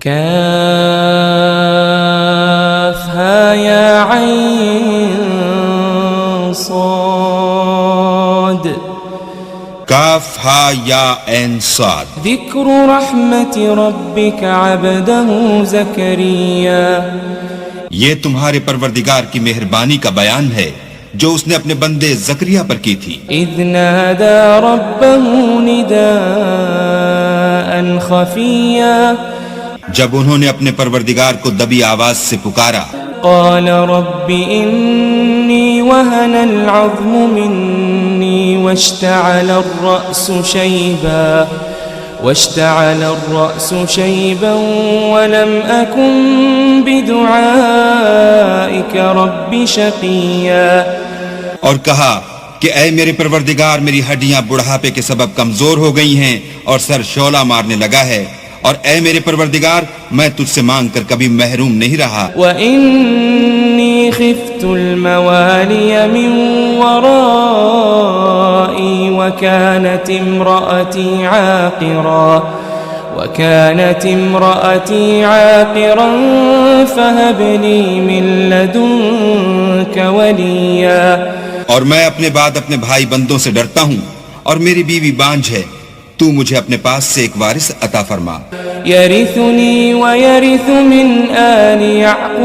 كافها يا عين صاد کاف ہا یا عین صاد. ذکر رحمت ربک عبدہ زکریا یہ تمہارے پروردگار کی مہربانی کا بیان ہے جو اس نے اپنے بندے زکریا پر کی تھی. اذ نادى ربه نداء خفیا جب انہوں نے اپنے پروردگار کو دبی آواز سے پکارا. قال رب انی وهن العظم منی واشتعل الرأس شيبا ولم أكن بدعائك رب شقيا. اور کہا کہ اے میرے پروردگار میری ہڈیاں بڑھاپے کے سبب کمزور ہو گئی ہیں اور سر شعلہ مارنے لگا ہے، اور اے میرے پروردگار میں تجھ سے مانگ کر کبھی محروم نہیں رہا. وَإِنِّي خِفْتُ الْمَوَالِيَ مِنْ وَرَائِي وَكَانَتِ امْرَأَتِي عَاقِرًا فَهَبْ لِي مِنْ لَدُنْكَ وَلِيًّا. اور میں اپنے بعد اپنے بھائی بندوں سے ڈرتا ہوں اور میری بیوی بانجھ ہے، تو مجھے اپنے پاس سے ایک وارث عطا فرما. يرثني ويرث من آل يعقوب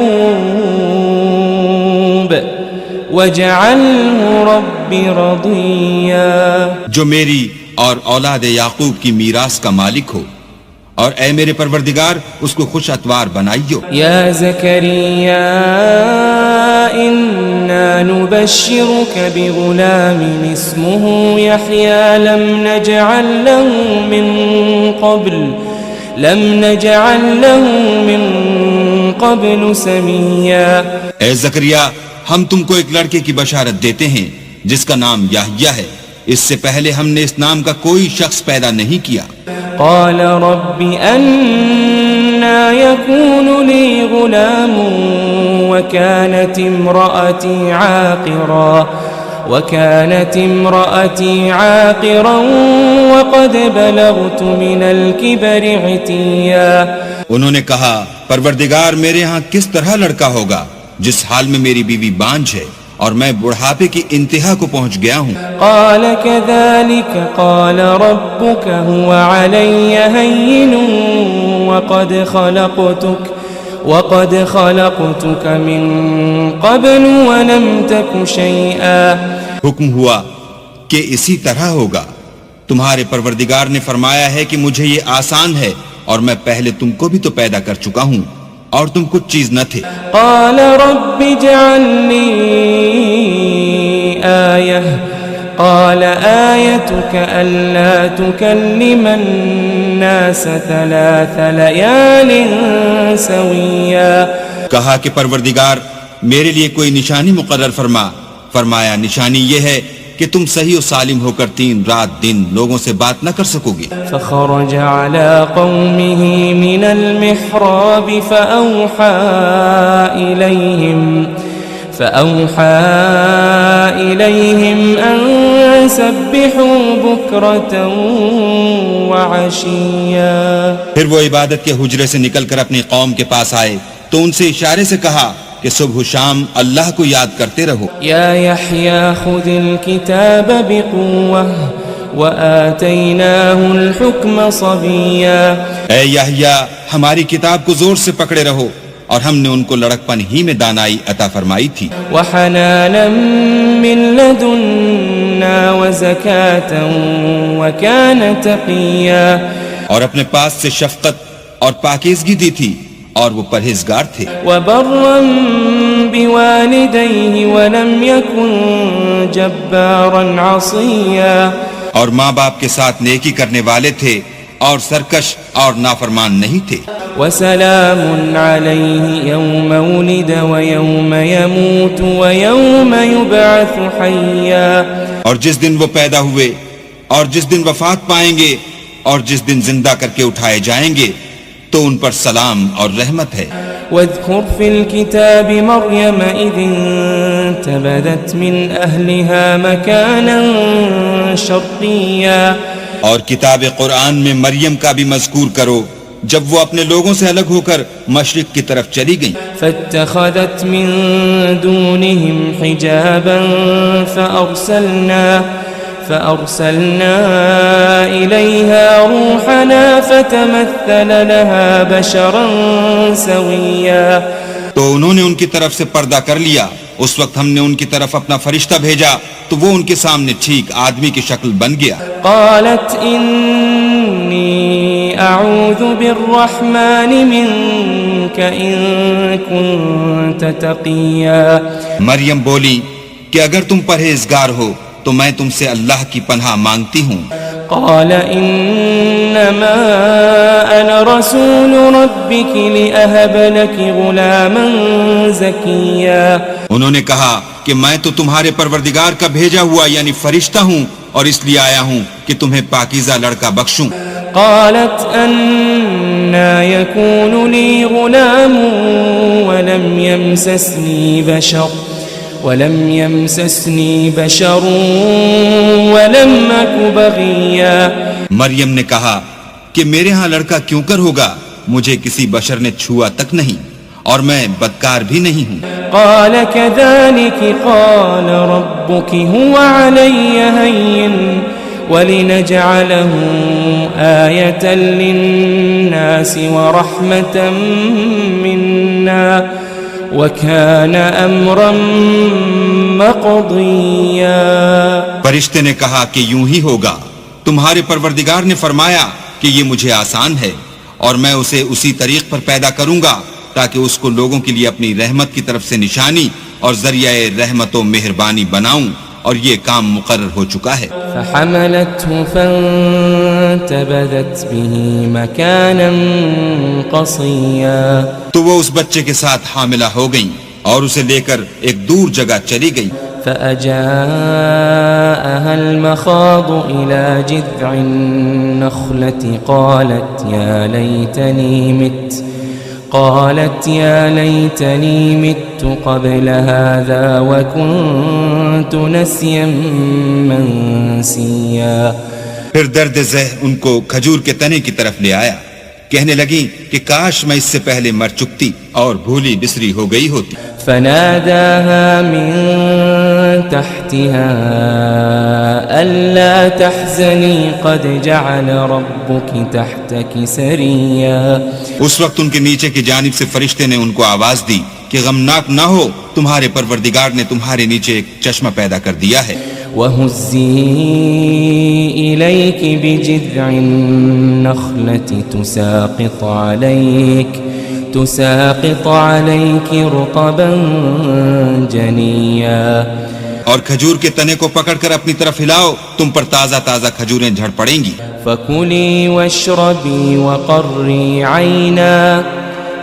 واجعله رب رضيا. جو میری اور اولاد یعقوب کی میراث کا مالک ہو، اور اے میرے پروردگار اس کو خوش اتوار بنائیو. يا زكريا إنا نبشرك بغلام اسمه يحيى لم نجعل له من قبل سميا. اے زکریا ہم تم کو ایک لڑکے کی بشارت دیتے ہیں جس کا نام یحییٰ ہے، اس سے پہلے ہم نے اس نام کا کوئی شخص پیدا نہیں کیا. قال رب أنا يكون لي غلام وكانت امرأتي عاقرا وقد بلغت من الكبر عتيا. انہوں نے کہا پروردگار میرے ہاں کس طرح لڑکا ہوگا جس حال میں میری بیوی بانجھ ہے اور میں بڑھاپے کی انتہا کو پہنچ گیا ہوں. قال كذلك قال ربك هو علي هين وقد خلقتك من قبل ولم تك شيئا. حکم ہوا کہ اسی طرح ہوگا. تمہارے پروردگار نے فرمایا ہے کہ مجھے یہ آسان ہے اور میں پہلے تم کو بھی تو پیدا کر چکا ہوں اور تم کچھ چیز نہ تھے. قال رب اجعل لي آية قال آيتك ألا تكلم الناس 3 ليال سويا. کہا کہ پروردگار میرے لیے کوئی نشانی مقرر فرمایا نشانی یہ ہے کہ تم صحیح و سالم ہو کر 3 رات دن لوگوں سے بات نہ کر سکو گے. فخرج على قومه من المحراب فأوحى إليهم أن سبحوا بكرة وعشيا. پھر وہ عبادت کے حجرے سے نکل کر اپنی قوم کے پاس آئے تو ان سے اشارے سے کہا کہ صبح و شام اللہ کو یاد کرتے رہو. یا یحییٰ خذ الکتاب بقوة وآتیناہ الحکم صبیا. اے یحییٰ ہماری کتاب کو زور سے پکڑے رہو اور ہم نے ان کو لڑکپن ہی میں دانائی عطا فرمائی تھی. وحنانا من لدنا وزکاة وکان تقیا. اور اپنے پاس سے شفقت اور پاکیزگی دی تھی اور وہ پرہیزگار تھے. وبرا بوالديه ولم يكن جبارا عصيا. اور ماں باپ کے ساتھ نیکی کرنے والے تھے اور سرکش اور نافرمان نہیں تھے. وسلام عليه يوم ولد ويوم يموت ويوم يبعث حيا. اور جس دن وہ پیدا ہوئے اور جس دن وفات پائیں گے اور جس دن زندہ کر کے اٹھائے جائیں گے تو ان پر سلام اور رحمت ہے. واذكر في الكتاب مريم إذ انتبذت من أهلها مكانا شرقيا. اور کتاب قرآن میں مریم کا بھی مذکور کرو جب وہ اپنے لوگوں سے الگ ہو کر مشرق کی طرف چلی گئیں فاتخذت من دونهم حجابا فأرسلنا إليها روحنا فتمثل لها بشرا سويا تو انہوں نے ان کی طرف سے پردہ کر لیا. اس وقت ہم نے ان کی طرف اپنا فرشتہ بھیجا تو وہ ان کے سامنے ٹھیک آدمی کی شکل بن گیا. قالت إني أعوذ بالرحمن منك إن كنت تقيا. مریم بولی کہ اگر تم پرہیزگار ہو تو میں تم سے اللہ کی پناہ مانگتی ہوں. قال إنما أنا رسول ربك لأهب لك غلاما زكيا. انہوں نے کہا کہ میں تو تمہارے پروردگار کا بھیجا ہوا یعنی فرشتہ ہوں اور اس لیے آیا ہوں کہ تمہیں پاکیزہ لڑکا بخشوں. قالت أنا يكون لي غلام ولم يمسسني بشر ولم أك بغيا. مریم نے کہا کہ میرے ہاں لڑکا کیوں کر ہوگا، مجھے کسی بشر نے چھوا تک نہیں اور میں بدکار بھی نہیں ہوں. قال كذلك قال ربك هو علي هين ولنجعله آية للناس ورحمة منا وَكَانَ أَمْرًا مَقْضِيًّا. فرشتے نے کہا کہ یوں ہی ہوگا، تمہارے پروردگار نے فرمایا کہ یہ مجھے آسان ہے اور میں اسے اسی طریق پر پیدا کروں گا تاکہ اس کو لوگوں کے لیے اپنی رحمت کی طرف سے نشانی اور ذریعہ رحمت و مہربانی بناؤں، اور یہ کام مقرر ہو چکا ہے. فحملته فانتبذت به مكانا قصيا. تو وہ اس بچے کے ساتھ حاملہ ہو گئیں اور اسے لے کر ایک دور جگہ چلی گئی. فأجاءها المخاض إلى جذع النخلة قالت يا ليتني مت قبل هذا وكنت نسيا منسيا. پھر درد ذہ ان کو کھجور کے تنے کی طرف لے آیا، کہنے لگی کہ کاش میں اس سے پہلے مر چکتی اور بھولی بسری ہو گئی ہوتی. فناداها من تحتها ألا تحزني قد جعل ربك تحتك سريا. اس وقت ان کے نیچے کی جانب سے فرشتے نے ان کو آواز دی کہ غمناک نہ ہو، تمہارے پروردگار نے تمہارے نیچے ایک چشمہ پیدا کر دیا ہے. وَهُزِّي إِلَيْكِ بِجِذْعِ النَّخْلَةِ تُسَاقِطْ عَلَيْكِ رُطَبًا جَنِيًّا. اور کھجور کے تنے کو پکڑ کر اپنی طرف ہلاؤ، تم پر تازہ تازہ کھجوریں جھڑ پڑیں گی. فَكُلِي وَاشْرَبِي وَقَرِّي عَيْنًا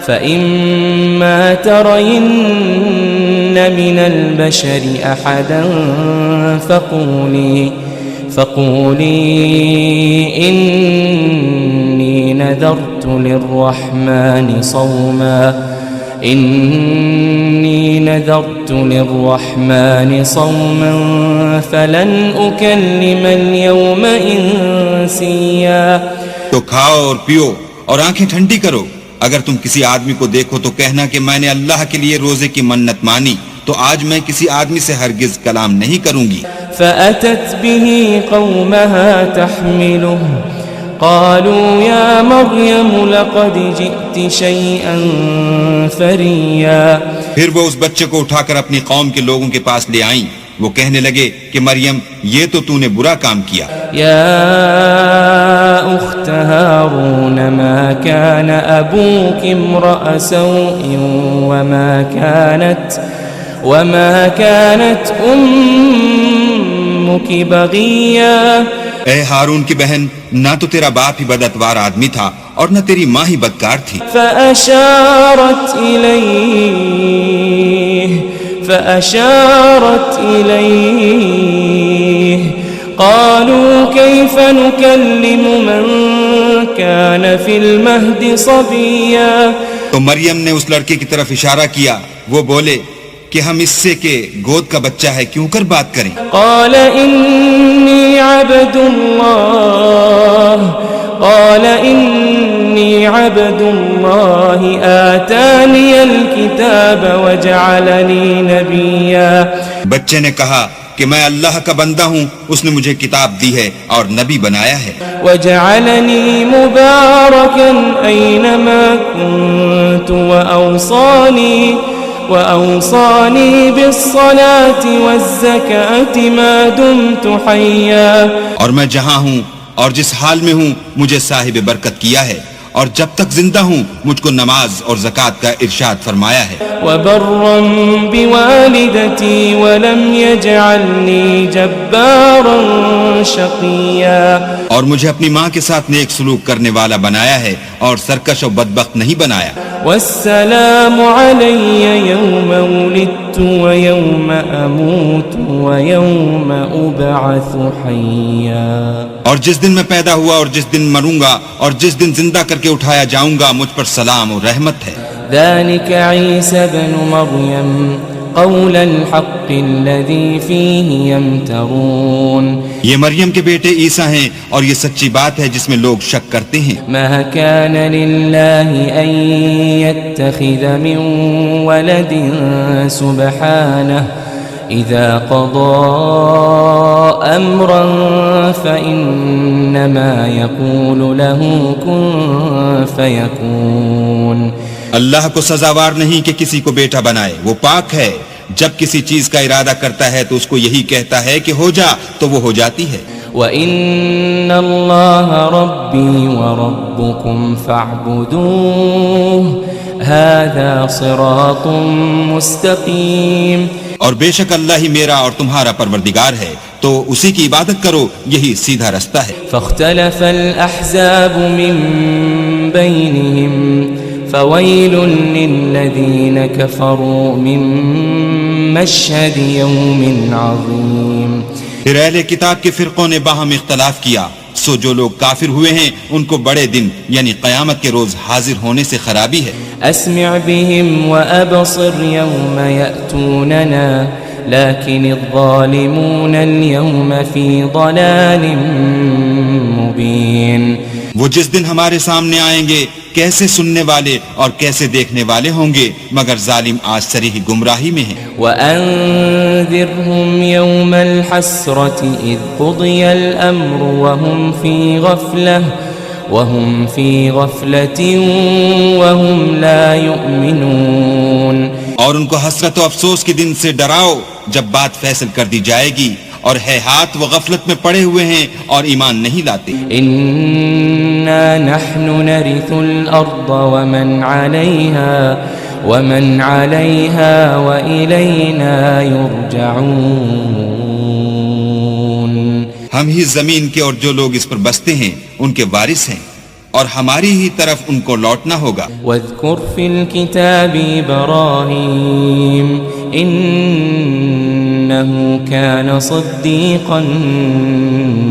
فَإِمَّا تَرَيِنَّ مِنَ الْبَشَرِ أَحَدًا فَقُولِي إِنِّي نَذَرْتُ لِلرَّحْمَنِ صَوْمًا فَلَنْ أُكَلِّمَ الْيَوْمَ إِنسِيًّا. تو کھاؤ اور پیو اور آنکھیں ٹھنڈی کرو. اگر تم کسی آدمی کو دیکھو تو کہنا کہ میں نے اللہ کے لیے روزے کی منت مانی، تو آج میں کسی آدمی سے ہرگز کلام نہیں کروں گی. فَأَتَتْ بِهِ قَوْمَهَا تَحْمِلُهُ قَالُوا يَا مَرْيَمُ لَقَدْ جِئْتِ شَيْئًا فَرِيًّا. پھر وہ اس بچے کو اٹھا کر اپنی قوم کے لوگوں کے پاس لے آئیں. وہ کہنے لگے کہ مریم یہ تو نے برا کام کیا. يا أخت هارون ما كان أبوك امرأ سوء وما كانت أمك بغيا. اے ہارون کی بہن، نہ تو تیرا باپ ہی بداتوار آدمی تھا اور نہ تیری ماں ہی بدکار تھی. فأشارت إليه قالوا كيف نكلم من كان في المهد صبيا. تو مریم نے اس لڑکے کی طرف اشارہ کیا. وہ بولے کہ ہم اس سے کہ گود کا بچہ ہے کیوں کر بات کریں؟ قال إني عبد الله آتاني الكتاب وجعلني نبيا. بچے نے کہا کہ میں اللہ کا بندہ ہوں، اس نے مجھے کتاب دی ہے اور نبی بنایا ہے. وجعلني مباركا أينما كنت وأوصاني بالصلاة والزكاة ما دمت حيا. اور میں جہاں ہوں اور جس حال میں ہوں مجھے صاحب برکت کیا ہے، اور جب تک زندہ ہوں مجھ کو نماز اور زکوٰۃ کا ارشاد فرمایا ہے. وبرا بوالدتي ولم يجعلني جبارا شقيا. اور مجھے اپنی ماں کے ساتھ نیک سلوک کرنے والا بنایا ہے اور سرکش و بدبخت نہیں بنایا. والسلام علي يوم ولدت ويوم أموت ويوم أبعث حيا. اور جس دن میں پیدا ہوا اور جس دن مروں گا اور جس دن زندہ کر کے اٹھایا جاؤں گا مجھ پر سلام اور رحمت ہے. ذلك عيسى ابن مريم قول الحق الذي فيه يمترون. یہ مریم کے بیٹے عیسیٰ ہیں اور یہ سچی بات ہے جس میں لوگ شک کرتے ہیں. ما كان لله أن يتخذ من ولد سبحانه إذا قضى أمرا فإنما يقول له كن فيكون. اللہ کو سزاوار نہیں کہ کسی کو بیٹا بنائے، وہ پاک ہے. جب کسی چیز کا ارادہ کرتا ہے تو اس کو یہی کہتا ہے کہ ہو جا تو وہ ہو جاتی ہے. وَإِنَّ اللَّهَ رَبِّي وَرَبُّكُمْ فَاعْبُدُوهُ هَذَا صِرَاطٌ مُسْتَقِيمٌ. اور بے شک اللہ ہی میرا اور تمہارا پروردگار ہے تو اسی کی عبادت کرو، یہی سیدھا رستہ ہے. فاختلف الأحزاب من بينهم فويل للذين كفروا من مشهد يوم عظيم. پھر اہل کتاب کے فرقوں نے باہم اختلاف کیا، سو جو لوگ کافر ہوئے ہیں ان کو بڑے دن یعنی قیامت کے روز حاضر ہونے سے خرابی ہے. اسمع بهم وابصر يوم يأتوننا لكن الظالمون اليوم في ضلال مبين. وہ جس دن ہمارے سامنے آئیں گے کیسے سننے والے اور کیسے دیکھنے والے ہوں گے، مگر ظالم آج صریح گمراہی میں ہیں. وَأَنذِرْهُمْ يَوْمَ الْحَسْرَةِ إِذْ قُضِيَ الْأَمْرُ وَهُمْ فِي غَفْلَةٍ وَهُمْ لَا يُؤْمِنُونَ. اور ان کو حسرت و افسوس کے دن سے ڈراؤ جب بات فیصل کر دی جائے گی اور ہے ہاتھ وہ غفلت میں پڑے ہوئے ہیں اور ایمان نہیں لاتے. إِنَّا نَحْنُ نَرِثُ الْأَرْضَ وَمَنْ عَلَيْهَا وَإِلَيْنَا يُرْجَعُونَ. ہم ہی زمین کے اور جو لوگ اس پر بستے ہیں ان کے وارث ہیں اور ہماری ہی طرف ان کو لوٹنا ہوگا. وَاذْكُرْ فِي الْكِتَابِ إِبْرَاهِيمَ إِنَّهُ كَانَ صِدِّيقًا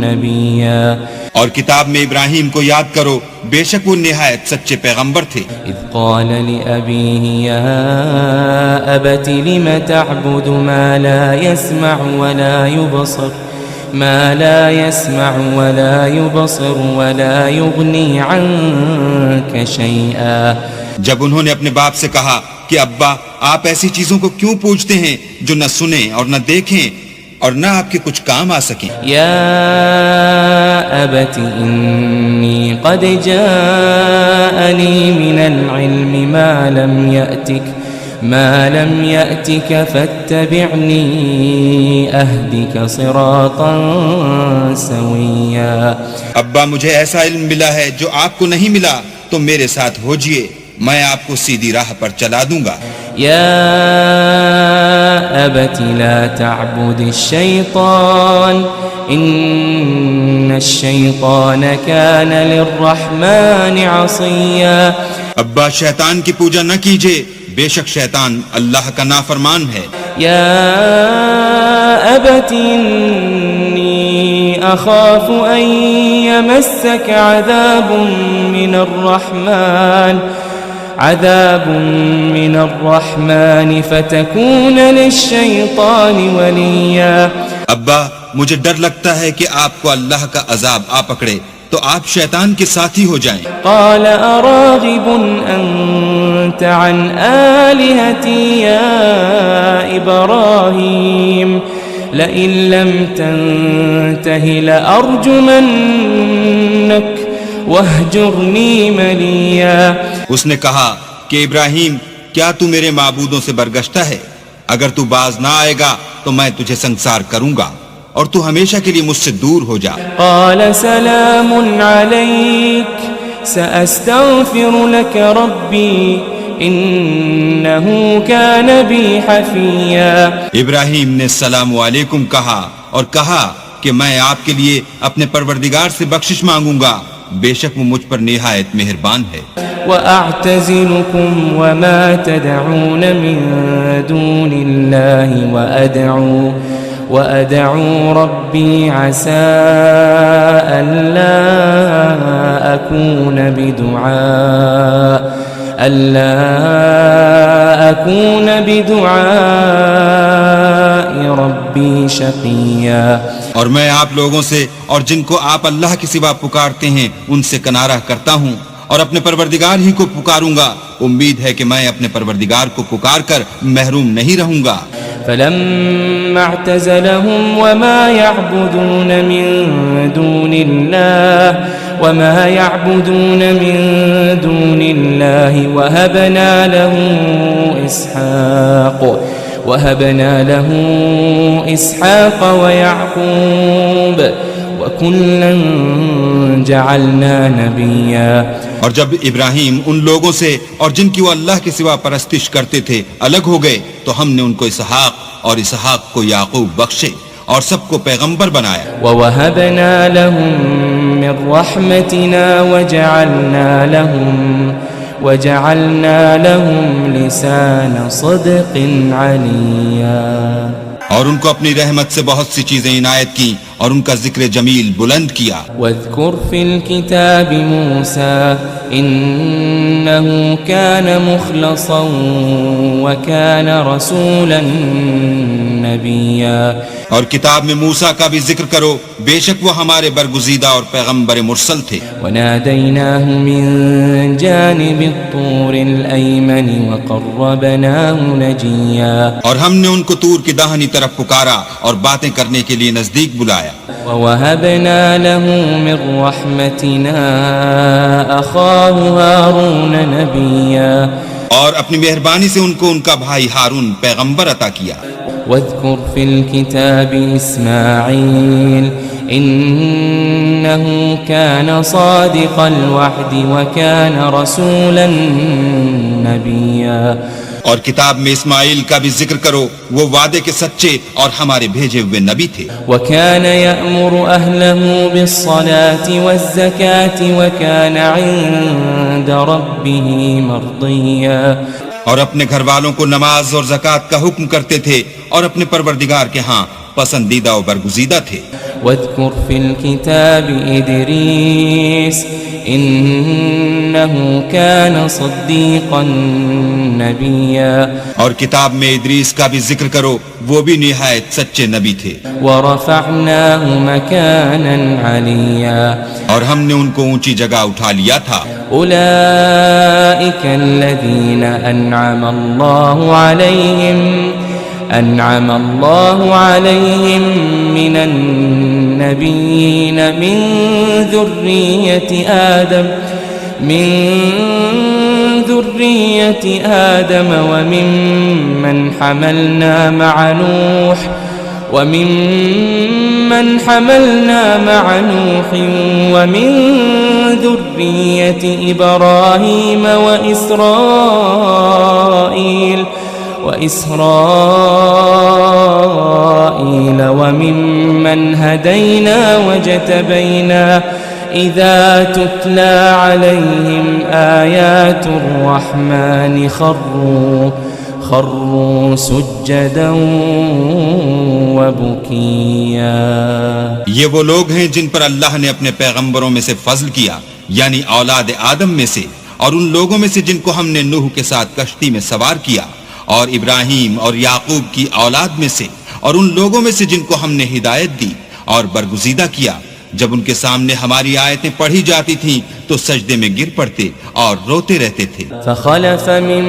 نَبِيًّا. اور کتاب میں ابراہیم کو یاد کرو، بے شک وہ نہایت سچے پیغمبر تھے. اذ قال لأبيه يا أبت لم تعبد ما لا يسمع ولا يبصر ولا يغني عنك شيئا. جب انہوں نے اپنے باپ سے کہا کہ ابا آپ ایسی چیزوں کو کیوں پوچھتے ہیں جو نہ سنیں اور نہ دیکھیں اور نہ آپ کے کچھ کام آ سکیں. یا ابت انی قد جاءنی من العلم ما لم يأتك فاتبعنی اہدک صراطا سویا. ابا مجھے ایسا علم ملا ہے جو آپ کو نہیں ملا، تو میرے ساتھ ہوجئے، میں آپ کو سیدھی راہ پر چلا دوں گا. یا ابت لا تعبد الشیطان ان الشیطان کان للرحمن عصیا. ابا شیطان کی پوجا نہ کیجئے، بے شک شیطان اللہ کا نافرمان ہے. یا ابت انی اخاف ان یمسک عذاب من الرحمن عذاب من الرحمن فتكون للشيطان وليا. ابا مجھے ڈر لگتا ہے کہ آپ کو اللہ کا عذاب آ پکڑے تو آپ شیطان کے ساتھی ہو جائیں. قال أراغب أنت عن آلهتي يا إبراهيم لئن لم تنته لأرجمنك واهجرني مليا. اس نے کہا کہ ابراہیم کیا تو میرے معبودوں سے برگشتہ ہے؟ اگر تو باز نہ آئے گا تو میں تجھے سنسار کروں گا اور تو ہمیشہ کے لیے مجھ سے دور ہو جا. قال سلام عليك سأستغفر لك ربي إنه كان بي حفيا. ابراہیم نے السلام علیکم کہا اور کہا کہ میں آپ کے لیے اپنے پروردگار سے بخشش مانگوں گا، بے شک وہ مجھ پر نہایت مہربان ہے. وأعتزلكم وما تدعون من دون الله وأدعو ربي عسى ألا أكون بدعاء ربي شقيا. اور میں آپ لوگوں سے اور جن کو آپ اللہ کے سوا پکارتے ہیں ان سے کنارہ کرتا ہوں اور اپنے پروردگار ہی کو پکاروں گا، امید ہے کہ میں اپنے پروردگار کو پکار کر محروم نہیں رہوں گا. فلما اعتزلهم وما يعبدون من دون الله وهبنا له إسحاق ويعقوب وكلا جعلنا نبيا. اور جب ابراہیم ان لوگوں سے اور جن کی وہ اللہ کے سوا پرستش کرتے تھے الگ ہو گئے تو ہم نے ان کو اسحاق اور اسحاق کو یعقوب بخشے اور سب کو پیغمبر بنایا. وَوَهَبْنَا لَهُم مِّن رَّحْمَتِنَا وَجَعَلْنَا لَهُمْ لِسَانَ صِدْقٍ عَلِيًّا. اور ان کو اپنی رحمت سے بہت سی چیزیں عنایت کی اور ان کا ذکر جمیل بلند کیا. واذكر في الكتاب موسى إنه كان مخلصا وكان رسولا نبيا. اور کتاب میں موسیٰ کا بھی ذکر کرو، بے شک وہ ہمارے برگزیدہ اور پیغمبر مرسل تھے. وناديناه من جانب الطور الأيمن وقربناه نجيا. اور ہم نے ان کو طور کی داہنی طرف پکارا اور باتیں کرنے کے لیے نزدیک بلایا. ووهبنا له من رحمتنا أخاه هارون نبيا. اور اپنی مہربانی سے ان کو ان کا بھائی ہارون پیغمبر عطا کیا. واذكر في الكتاب إسماعيل إنه كان صادق الوعد وكان رسولا نبيا. اور کتاب میں اسماعیل کا بھی ذکر کرو، وہ وعدے کے سچے اور ہمارے بھیجے ہوئے نبی تھے. وكان يأمر أهله بالصلاة والزكاة وكان عند ربه مرضيا. اور اپنے گھر والوں کو نماز اور زکوٰۃ کا حکم کرتے تھے اور اپنے پروردگار کے ہاں پسندیدہ و برگزیدہ تھے. واذكر في الكتاب إدريس إنه كان صديقا نبيا. اور کتاب میں ادریس کا بھی ذکر کرو، وہ بھی نہایت سچے نبی تھے. ورفعناه مكانا عليا. اور ہم نے ان کو اونچی جگہ اٹھا لیا تھا. أولئك الذين أنعم الله عليهم من النبيين من ذرية آدم وممن حملنا مع نوح ومن ذرية إبراهيم وإسرائيل وممن هدينا وجتبينا إذا تتلى عليهم آيات الرحمن خروا سجدا وبكيا. یہ وہ لوگ ہیں جن پر اللہ نے اپنے پیغمبروں میں سے فضل کیا، یعنی اولاد آدم میں سے، اور ان لوگوں میں سے جن کو ہم نے نوح کے ساتھ کشتی میں سوار کیا، اور ابراہیم اور یعقوب کی اولاد میں سے، اور ان لوگوں میں سے جن کو ہم نے ہدایت دی اور برگزیدہ کیا، جب ان کے سامنے ہماری آیتیں پڑھی جاتی تھیں تو سجدے میں گر پڑتے اور روتے رہتے تھے۔ فخلف من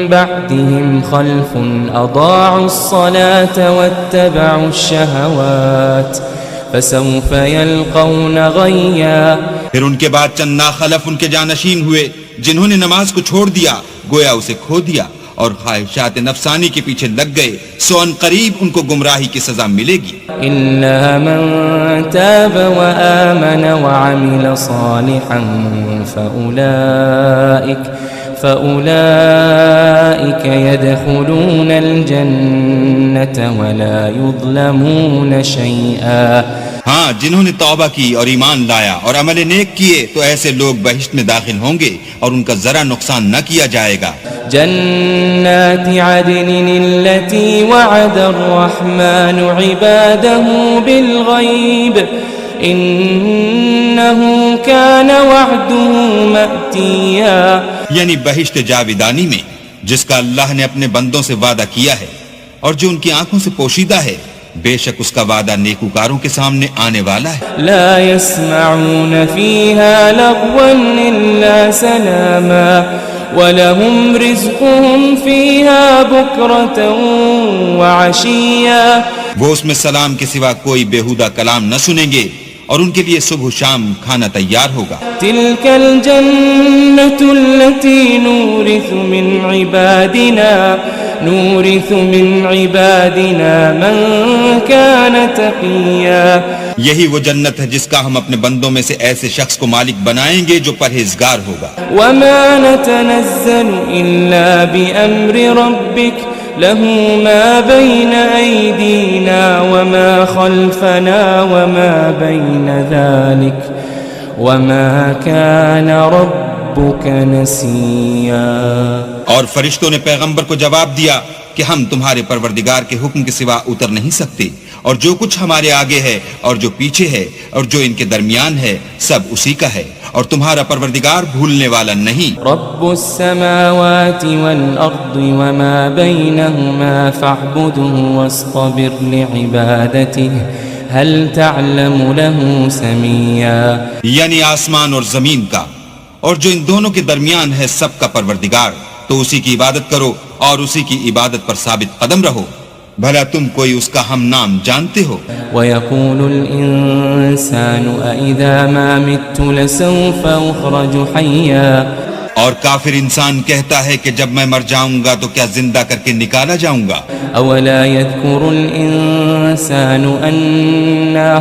بعدهم خلف اضاعوا الصلاة واتبعوا الشهوات فسوف يلقون غيا۔ پھر ان کے بعد چند ناخلف ان کے جانشین ہوئے جنہوں نے نماز کو چھوڑ دیا، گویا اسے کھو دیا، اور خواہشات نفسانی کے پیچھے لگ گئے، سو ان قریب ان کو گمراہی کی سزا ملے گی۔ إلا من تاب وآمن وعمل صالحا فأولئك يدخلون الجنة ولا يظلمون شيئا۔ ہاں، جنہوں نے توبہ کی اور ایمان لایا اور عمل نیک کیے تو ایسے لوگ بہشت میں داخل ہوں گے اور ان کا ذرا نقصان نہ کیا جائے گا۔ جنات عدن التي وعد الرحمن عباده بالغيب إنه كان وعده مأتيا۔ یعنی بہشت جاودانی میں جس کا اللہ نے اپنے بندوں سے وعدہ کیا ہے اور جو ان کی آنکھوں سے پوشیدہ ہے، بے شک اس کا وعدہ نیکوکاروں کے سامنے آنے والا ہے۔ لا يسمعون فيها لغوا إلا سلاما وَلَهُمْ رِزْقُهُمْ فِيهَا بُكْرَةً وَعَشِيًّا۔ وہ اس میں سلام کے سوا کوئی بیہودہ کلام نہ سنیں گے اور ان کے لیے صبح و شام کھانا تیار ہوگا۔ تِلْكَ الْجَنَّةُ الَّتِي نُورِثُ مِنْ عِبَادِنَا مَنْ كَانَ تَقِيًّا۔ یہی وہ جنت ہے جس کا ہم اپنے بندوں میں سے ایسے شخص کو مالک بنائیں گے جو پرہیزگار ہوگا۔ وَمَا نَتَنَزَّلُ إِلَّا بِأَمْرِ رَبِّكَ لَهُ مَا بَيْنَ أَيْدِينَا وَمَا خَلْفَنَا وَمَا بَيْنَ ذَلِكَ وَمَا كَانَ رَبُّكَ نَسِيًّا۔ اور فرشتوں نے پیغمبر کو جواب دیا کہ ہم تمہارے پروردگار کے حکم کے سوا اتر نہیں سکتے، اور جو کچھ ہمارے آگے ہے اور جو پیچھے ہے اور جو ان کے درمیان ہے سب اسی کا ہے، اور تمہارا پروردگار بھولنے والا نہیں۔ رب السماوات والأرض وما بينهما فاعبده واصطبر لعبادته هل تعلم له سميا۔ یعنی آسمان اور زمین کا اور جو ان دونوں کے درمیان ہے سب کا پروردگار، تو اسی کی عبادت کرو اور اسی کی عبادت پر ثابت قدم رہو، بھلا تم کوئی اس کا ہم نام جانتے ہو؟ وَيَقُولُ الْإِنسَانُ أَإِذَا مَا مِتُّ لَسَوْفَ أُخْرَجُ حَيًّا۔ اور کافر انسان کہتا ہے کہ جب میں مر جاؤں گا تو کیا زندہ کر کے نکالا جاؤں گا؟ أَوَلَا يَذْكُرُ الْإِنسَانُ أَنَّا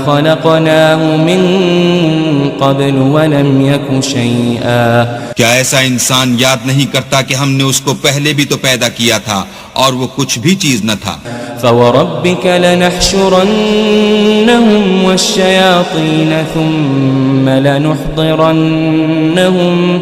خَلَقْنَاهُ مِن قَبْلُ وَلَمْ يَكُ شَيْئًا۔ کیا ایسا انسان یاد نہیں کرتا کہ ہم نے اس کو پہلے بھی تو پیدا کیا تھا اور وہ کچھ بھی چیز نہ تھا؟ فَوَرَبِّكَ لَنَحْشُرَنَّهُمْ وَالشَّيَاطِينَ ثُمَّ لَنُحْضِرَنَّهُمْ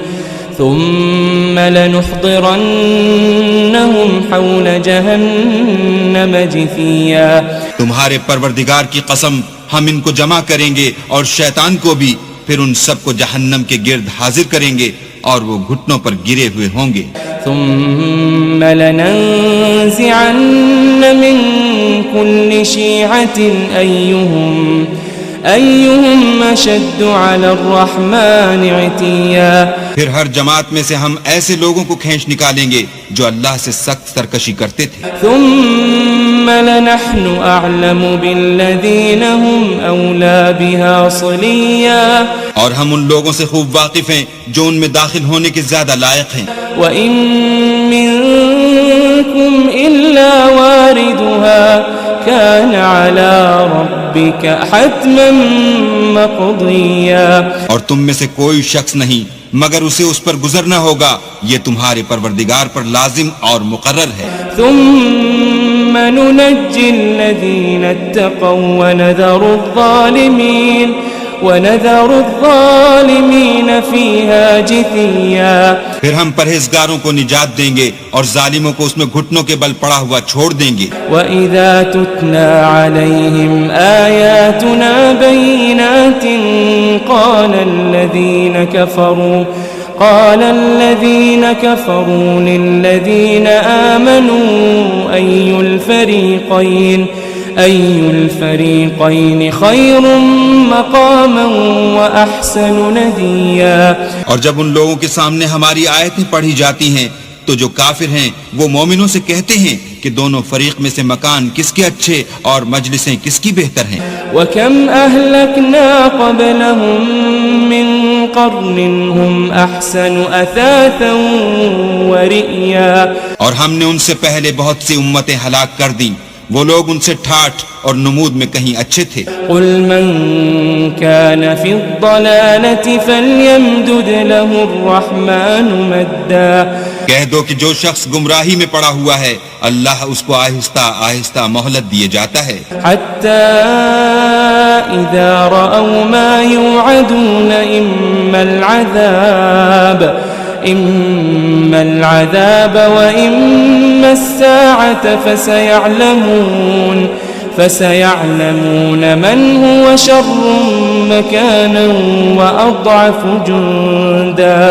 حَوْلَ جَهَنَّمَ جِثِيًّا۔ تمہارے پروردگار کی قسم، ہم ان کو جمع کریں گے اور شیطان کو بھی، پھر ان سب کو جہنم کے گرد حاضر کریں گے اور وہ گھٹنوں پر گرے ہوئے ہوں گے۔ ثم لننزعن من كل شيعة أيهم أشد على الرحمن عتيا۔ پھر ہر جماعت میں سے ہم ایسے لوگوں کو کھینچ نکالیں گے جو اللہ سے سخت سرکشی کرتے تھے۔ ثم لنحن أعلم بالذين هم أولى بها صليا۔ اور ہم ان لوگوں سے خوب واقف ہیں جو ان میں داخل ہونے کے زیادہ لائق ہیں۔ وَإِن مِّنكُمْ إِلَّا وَارِدُهَا كَانَ عَلَى رَبِّكَ حَتْمًا مَّقْضِيًّا۔ اور تم میں سے کوئی شخص نہیں مگر اسے اس پر گزرنا ہوگا، یہ تمہارے پروردگار پر لازم اور مقرر ہے۔ ثُمَّ نُنَجِّي الَّذِينَ اتَّقَوْا وَنَذَرُ الظَّالِمِينَ ونذر الظالمين فيها جثيا. پھر ہم پرہیزگاروں کو نجات دیں گے اور ظالموں کو اس میں گھٹنوں کے بل پڑا ہوا چھوڑ دیں گے. وَإِذَا تُتْلَى عَلَيْهِمْ آيَاتُنَا بَيِّنَاتٍ قال الذين كفروا للذين آمنوا أي الفريقين خير مقاما وأحسن نديا. اور جب ان لوگوں کے سامنے ہماری آیتیں پڑھی جاتی ہیں تو جو کافر ہیں وہ مومنوں سے کہتے ہیں کہ دونوں فریق میں سے مکان کس کے اچھے اور مجلسیں کس کی بہتر ہیں. وَكَمْ أَهْلَكْنَا قَبْلَهُمْ مِنْ قَرْنٍ هُمْ أَحْسَنُ أَثَاثًا وَرِئْيًا. اور ہم نے ان سے پہلے بہت سی امتیں ہلاک کر دیں، وہ لوگ ان سے ٹھاٹھ اور نمود میں کہیں اچھے تھے. قُلْ مَنْ كَانَ فِي الضَّلَالَةِ فَلْيَمْدُدْ لَهُ الرَّحْمَنُ مَدًّا. کہہ دو کہ جو شخص گمراہی میں پڑا ہوا ہے اللہ اس کو آہستہ آہستہ مہلت دیے جاتا ہے. حَتَّى إِذَا رَأَوْا مَا يُوعَدُونَ إِمَّا الْعَذَابَ وَإِمَّا السَّاعَةَ فَسَيَعْلَمُونَ مَنْ هُوَ شَرٌّ مَكَانًا وَأَضْعَفُ جُنْدًا.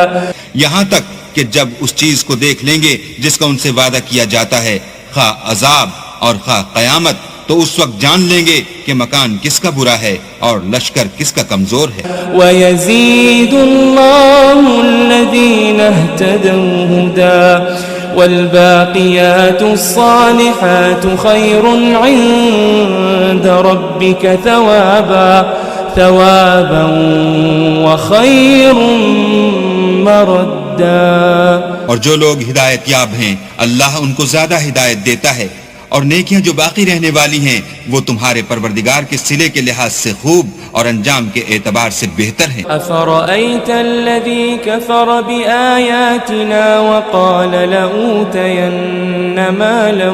یہاں تک کہ جب اس چیز کو دیکھ لیں گے جس کا ان سے وعدہ کیا جاتا ہے، خواہ عذاب اور خواہ قیامت، تو اس وقت جان لیں گے کہ مکان کس کا برا ہے اور لشکر کس کا کمزور ہے. وَيَزِيدُ اللَّهُ الَّذِينَ اهْتَدَوْا هُدًى وَالْبَاقِيَاتُ الصَّالِحَاتُ خَيْرٌ عِندَ رَبِّكَ ثَوَابًا وَخَيْرٌ مَرَدًّا. اور جو لوگ ہدایت یاب ہیں اللہ ان کو زیادہ ہدایت دیتا ہے، اور نیکیاں جو باقی رہنے والی ہیں وہ تمہارے پروردگار کے صلے کے لحاظ سے خوب اور انجام کے اعتبار سے بہتر ہیں. أَفَرَأَيْتَ الَّذِي كَفَرَ بِآيَاتِنَا وَقَالَ لَأُوتَيَنَّ مَالًا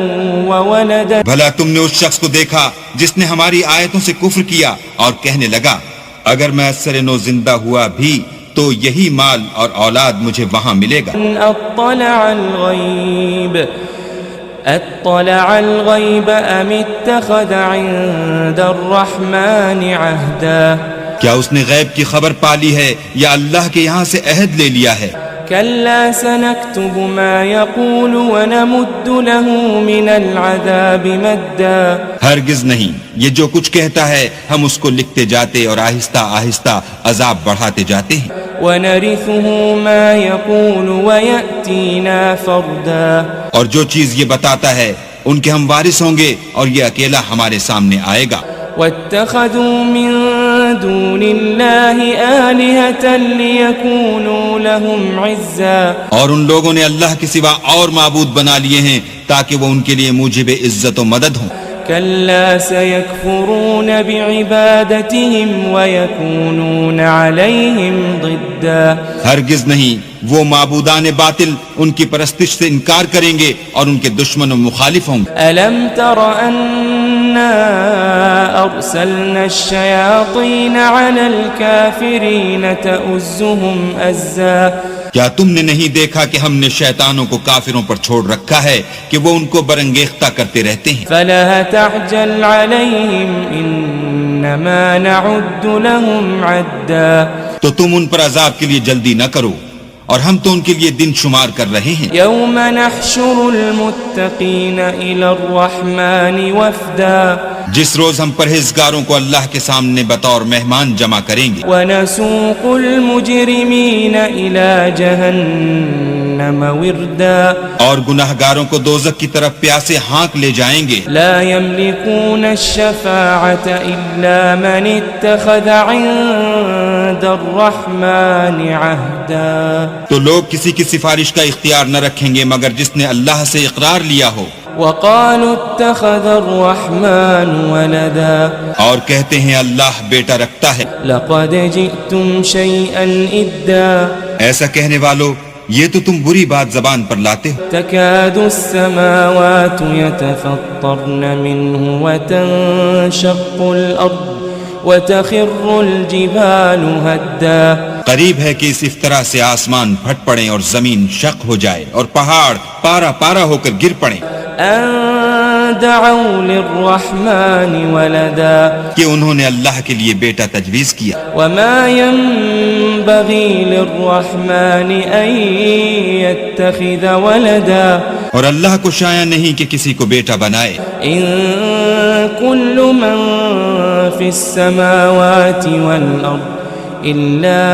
وَوَلَدًا. بھلا تم نے اس شخص کو دیکھا جس نے ہماری آیتوں سے کفر کیا اور کہنے لگا اگر میں اثر نو زندہ ہوا بھی تو یہی مال اور اولاد مجھے وہاں ملے گا. اطلع الغیب ام اتخذ عند الرحمن عہدا. کیا اس نے غیب کی خبر پالی ہے یا اللہ کے یہاں سے عہد لے لیا ہے؟ كلا سنكتب ما يقول ونمد له من العذاب مدا. ہرگز نہیں، یہ جو کچھ کہتا ہے ہم اس کو لکھتے جاتے اور آہستہ آہستہ عذاب بڑھاتے جاتے ہیں. ونرثه ما يقول ويأتينا فردا. اور جو چیز یہ بتاتا ہے ان کے ہم وارث ہوں گے اور یہ اکیلا ہمارے سامنے آئے گا. واتخذوا من دون الله آلهة ليكونوا لهم عزا. اور ان لوگوں نے اللہ کے سوا اور معبود بنا لیے ہیں تاکہ وہ ان کے لیے موجب عزت و مدد ہوں. كلا سيكفرون بعبادتهم ويكونون عليهم ضدا. ہرگز نہیں، وہ معبودان باطل ان کی پرستش سے انکار کریں گے اور ان کے دشمن و مخالف ہوں گے. ألم تر أنا أرسلنا الشياطين على الكافرين تؤزهم أزا. کیا تم نے نہیں دیکھا کہ ہم نے شیطانوں کو کافروں پر چھوڑ رکھا ہے کہ وہ ان کو برنگیختہ کرتے رہتے ہیں. فلا تعجل عليهم إنما نعد لهم عدا. تو تم ان پر عذاب کے لیے جلدی نہ کرو اور ہم تو ان کے لیے دن شمار کر رہے ہیں. يوم نحشر المتقين إلى الرحمن وفدا. جس روز ہم پرہیزگاروں کو اللہ کے سامنے بطور مہمان جمع کریں گے. ونسوق المجرمين إلى جهنم وردا. اور گناہگاروں کو دوزخ کی طرف پیاسے ہانک لے جائیں گے. لا يملكون الشفاعة إلا من اتخذ عند الرحمن عهدا. تو لوگ کسی کی سفارش کا اختیار نہ رکھیں گے مگر جس نے اللہ سے اقرار لیا ہو. وقالوا اتخذ الرحمن ولدا. اور کہتے ہیں اللہ بیٹا رکھتا ہے. لقد جئتم شيئا إدا. ایسا کہنے والو یہ تو تم بری بات زبان پر لاتے ہو. تكاد السماوات يتفطرن منه وتنشق الأرض وتخر الجبال هدا قریب ہے کہ اس افطرا سے آسمان پھٹ پڑیں اور زمین شق ہو جائے اور پہاڑ پارا پارا ہو کر گر پڑیں أن دعوا للرحمن ولدا کہ انہوں نے اللہ کے لیے بیٹا تجویز کیا وما ينبغي للرحمن أن يتخذ ولدا اور اللہ کو شایع نہیں کہ کسی کو بیٹا بنائے إن كل من في السماوات والأرض إلا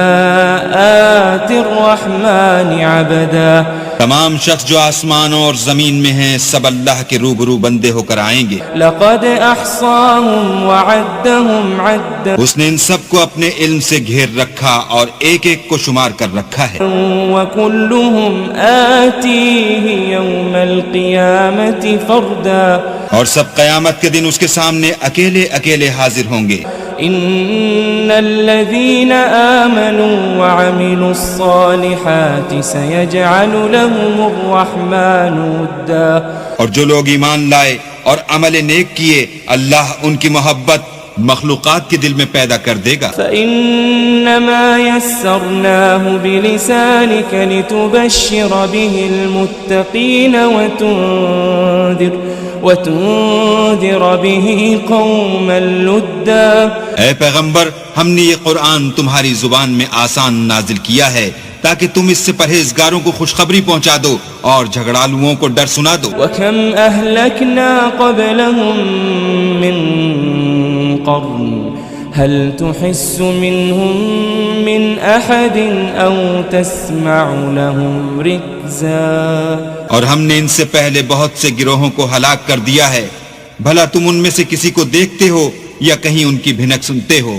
آتي الرحمن عبدا تمام شخص جو آسمانوں اور زمین میں ہیں سب اللہ کے روبرو بندے ہو کر آئیں گے لقد أحصاهم وعدهم عدا اس نے ان سب کو اپنے علم سے گھیر رکھا اور ایک ایک کو شمار کر رکھا ہے وكلهم آتيه يوم القيامة فردا اور سب قیامت کے دن اس کے سامنے اکیلے اکیلے حاضر ہوں گے إن الذين آمنوا وعملوا الصالحات سيجعل لهم الرحمن ودا اور جو لوگ ایمان لائے اور عمل نیک کیے اللہ ان کی محبت مخلوقات کے دل میں پیدا کر دے گا فإنما يسرناه بلسانك لتبشر به المتقين وتنذر به قوما لدا اے پیغمبر ہم نے یہ قرآن تمہاری زبان میں آسان نازل کیا ہے تاکہ تم اس سے پرہیزگاروں کو خوشخبری پہنچا دو اور جھگڑالوؤں کو ڈر سنا دو وكم أهلكنا قبلهم من قرن هل تحس منهم من أحد أو تسمع لهم ركزا اور ہم نے ان سے پہلے بہت سے گروہوں کو ہلاک کر دیا ہے بھلا تم ان میں سے کسی کو دیکھتے ہو یا کہیں ان کی بھنک سنتے ہو